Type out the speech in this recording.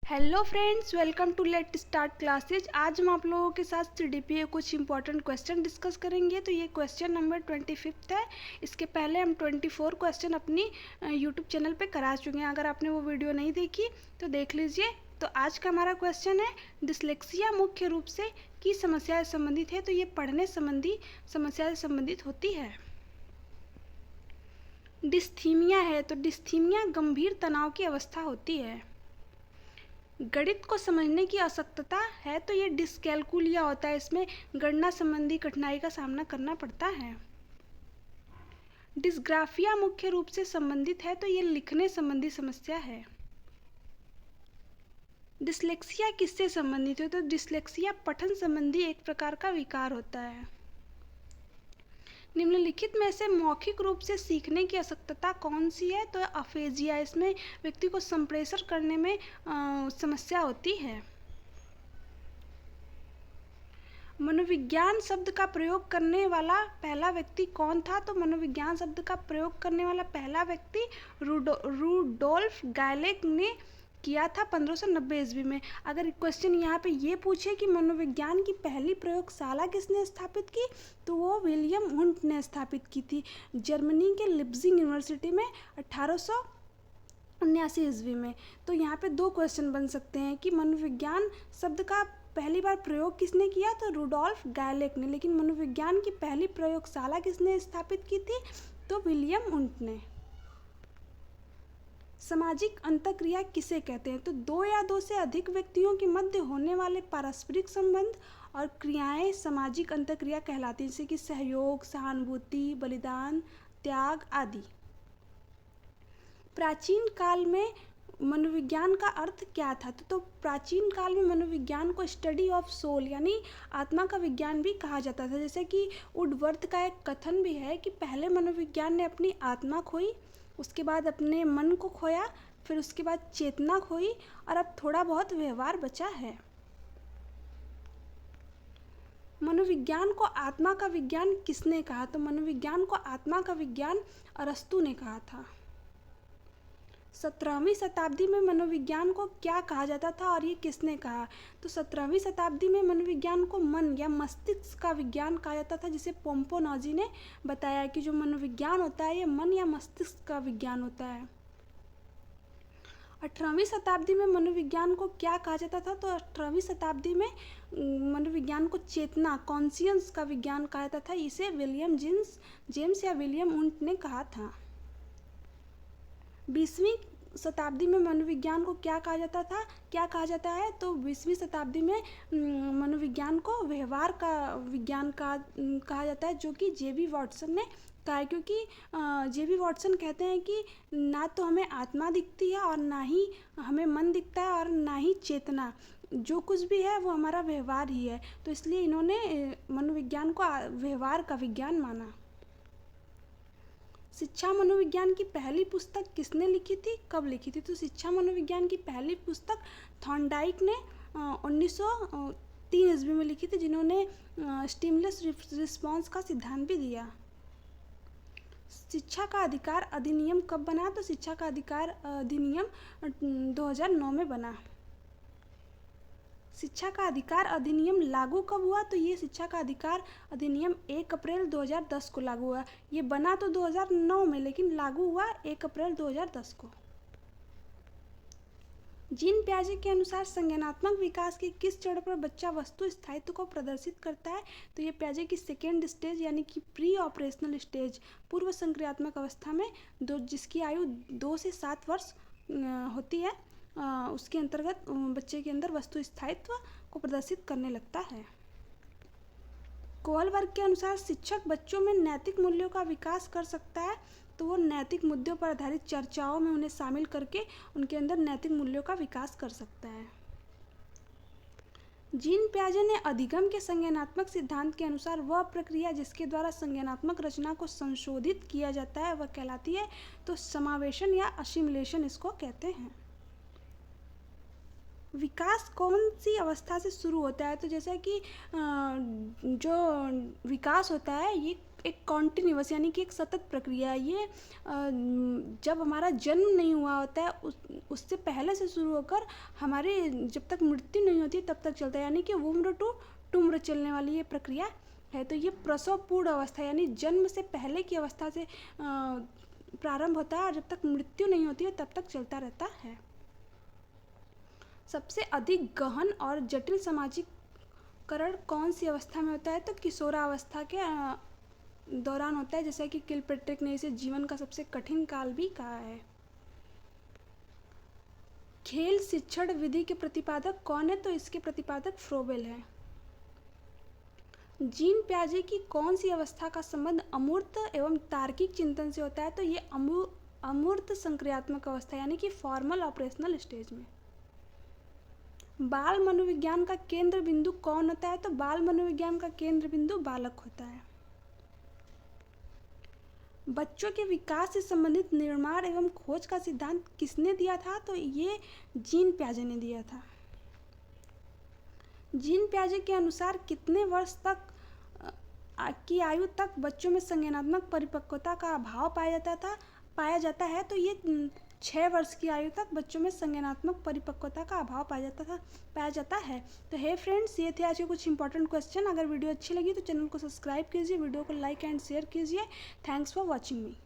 Hello friends, welcome to let start classes. आज हम आप लोगों के साथ सीडीपीए कुछ इंपॉर्टेंट क्वेश्चन डिस्कस करेंगे। तो ये क्वेश्चन नंबर 25 है। इसके पहले हम 24 क्वेश्चन अपनी यूट्यूब चैनल पे करा चुके हैं। अगर आपने वो वीडियो नहीं देखी तो देख लीजिए। तो आज का हमारा क्वेश्चन है, डिस्लेक्सिया मुख्य रूप से किस समस्या से संबंधित है? तो ये पढ़ने संबंधी समस्या से संबंधित होती है। डिस्थीमिया है तो डिस्थीमिया गंभीर तनाव की अवस्था होती है। गणित को समझने की असक्तता है तो ये डिस्कैलकुलिया होता है। इसमें गणना संबंधी कठिनाई का सामना करना पड़ता है। डिस्ग्राफिया मुख्य रूप से संबंधित है तो ये लिखने संबंधी समस्या है। डिस्लेक्सिया किससे संबंधित है? तो डिस्लेक्सिया पठन संबंधी एक प्रकार का विकार होता है। निम्नलिखित में से मौखिक रूप से सीखने की असक्तता कौन सी है? तो अफेजिया। इसमें व्यक्ति को संप्रेषण करने में समस्या होती है। मनोविज्ञान शब्द का प्रयोग करने वाला पहला व्यक्ति कौन था? तो मनोविज्ञान शब्द का प्रयोग करने वाला पहला व्यक्ति रूडोल्फ गैलेक ने किया था 1590 ईस्वी में। अगर क्वेश्चन यहाँ पे ये पूछे कि मनोविज्ञान की पहली प्रयोगशाला किसने स्थापित की, तो वो विलियम वुंट ने स्थापित की थी जर्मनी के लिप्जिग यूनिवर्सिटी में 1879 ईस्वी में। तो यहाँ पे दो क्वेश्चन बन सकते हैं कि मनोविज्ञान शब्द का पहली बार प्रयोग किसने किया? तो रूडोल्फ गैलेक ने। लेकिन मनोविज्ञान की पहली प्रयोगशाला किसने स्थापित की थी? तो विलियम वुंट ने। सामाजिक अंतःक्रिया किसे कहते हैं? तो दो या दो से अधिक व्यक्तियों के मध्य होने वाले पारस्परिक संबंध और क्रियाएं सामाजिक अंतःक्रिया कहलाती हैं, जैसे कि सहयोग, सहानुभूति, बलिदान, त्याग आदि। प्राचीन काल में मनोविज्ञान का अर्थ क्या था? तो प्राचीन काल में मनोविज्ञान को स्टडी ऑफ सोल यानी आत्मा का विज्ञान भी कहा जाता था। जैसे कि वुडवर्थ का एक कथन भी है कि पहले मनोविज्ञान ने अपनी आत्मा खोई, उसके बाद अपने मन को खोया, फिर उसके बाद चेतना खोई और अब थोड़ा बहुत व्यवहार बचा है। मनोविज्ञान को आत्मा का विज्ञान किसने कहा? तो मनोविज्ञान को आत्मा का विज्ञान अरस्तू ने कहा था। 17वीं शताब्दी में मनोविज्ञान को क्या कहा जाता था और ये किसने कहा? तो 17वीं शताब्दी में मनोविज्ञान को मन या मस्तिष्क का विज्ञान कहा जाता था, जिसे पोम्पोनोजी ने बताया कि जो मनोविज्ञान होता है ये मन या मस्तिष्क का विज्ञान होता है। 18वीं शताब्दी में मनोविज्ञान को क्या कहा जाता था? तो 18वीं शताब्दी में मनोविज्ञान को चेतना कॉन्शियस का विज्ञान कहा जाता था। इसे विलियम जेम्स या विलियम वुंट ने कहा था। 20वीं शताब्दी में मनोविज्ञान को क्या कहा जाता है? तो 20वीं शताब्दी में मनोविज्ञान को व्यवहार का विज्ञान कहा जाता है, जो कि जेबी वॉटसन ने कहा है। क्योंकि जेबी वॉटसन कहते हैं कि ना तो हमें आत्मा दिखती है और ना ही हमें मन दिखता है और ना ही चेतना, जो कुछ भी है वो हमारा व्यवहार ही है। तो इसलिए इन्होंने मनोविज्ञान को व्यवहार का विज्ञान माना। शिक्षा मनोविज्ञान की पहली पुस्तक किसने लिखी थी, कब लिखी थी? तो शिक्षा मनोविज्ञान की पहली पुस्तक थॉर्नडाइक ने 1903 ईस्वी में लिखी थी, जिन्होंने स्टिमुलस रिस्पॉन्स का सिद्धांत भी दिया। शिक्षा का अधिकार अधिनियम कब बना? तो शिक्षा का अधिकार अधिनियम 2009 में बना। शिक्षा का अधिकार अधिनियम लागू कब हुआ? तो ये शिक्षा का अधिकार अधिनियम 1 अप्रैल 2010 को लागू हुआ। ये बना तो 2009 में, लेकिन लागू हुआ 1 अप्रैल 2010 को। जीन पियाजे के अनुसार संज्ञानात्मक विकास के किस चरण पर बच्चा वस्तु स्थायित्व को प्रदर्शित करता है? तो ये पियाजे की सेकेंड स्टेज यानी कि प्री ऑपरेशनल स्टेज, पूर्व संक्रियात्मक अवस्था में, जिसकी आयु 2 से 7 वर्ष होती है, उसके अंतर्गत बच्चे के अंदर वस्तु स्थायित्व को प्रदर्शित करने लगता है। कोहलबर्ग के अनुसार शिक्षक बच्चों में नैतिक मूल्यों का विकास कर सकता है। तो वो नैतिक मुद्दों पर आधारित चर्चाओं में उन्हें शामिल करके उनके अंदर नैतिक मूल्यों का विकास कर सकता है। जीन पियाजे ने अधिगम के संज्ञानात्मक सिद्धांत के अनुसार वह प्रक्रिया जिसके द्वारा संज्ञानात्मक रचना को संशोधित किया जाता है वह कहलाती है तो समावेशन या असिमिलेशन इसको कहते हैं। विकास कौन सी अवस्था से शुरू होता है? तो जैसे कि जो विकास होता है ये एक कॉन्टिन्यूअस यानी कि एक सतत प्रक्रिया है। ये जब हमारा जन्म नहीं हुआ होता है उससे पहले से शुरू होकर हमारे जब तक मृत्यु नहीं होती तब तक चलता है, यानी कि उम्र टू टुम्र चलने वाली ये प्रक्रिया है। तो ये प्रसव पूर्ण अवस्था यानी जन्म से पहले की अवस्था से प्रारंभ होता है और जब तक मृत्यु नहीं होती है तब तक चलता रहता है। सबसे अधिक गहन और जटिल सामाजिकरण कौन सी अवस्था में होता है? तो किशोरावस्था के दौरान होता है, जैसा कि किलपेट्रिक ने इसे जीवन का सबसे कठिन काल भी कहा है। खेल शिक्षण विधि के प्रतिपादक कौन है? तो इसके प्रतिपादक फ्रोबेल है। जीन प्याजे की कौन सी अवस्था का संबंध अमूर्त एवं तार्किक चिंतन से होता है? तो ये अमूर्त संक्रियात्मक अवस्था यानी कि फॉर्मल ऑपरेशनल स्टेज में। बाल मनोविज्ञान का केंद्र बिंदु कौन होता है? तो बाल मनोविज्ञान का केंद्र बिंदु बालक होता है। बच्चों के विकास से संबंधित निर्माण एवं खोज का सिद्धांत किसने दिया था? तो ये जीन प्याजे ने दिया था। जीन प्याजे के अनुसार कितने वर्ष तक की आयु तक बच्चों में संज्ञानात्मक परिपक्वता का अभाव पाया जाता है? तो ये 6 वर्ष की आयु तक बच्चों में संज्ञानात्मक परिपक्वता का अभाव पाया जाता है। तो हे फ्रेंड्स, ये थे आज के कुछ इंपॉर्टेंट क्वेश्चन। अगर वीडियो अच्छी लगी तो चैनल को सब्सक्राइब कीजिए, वीडियो को लाइक एंड शेयर कीजिए। Thanks for watching me.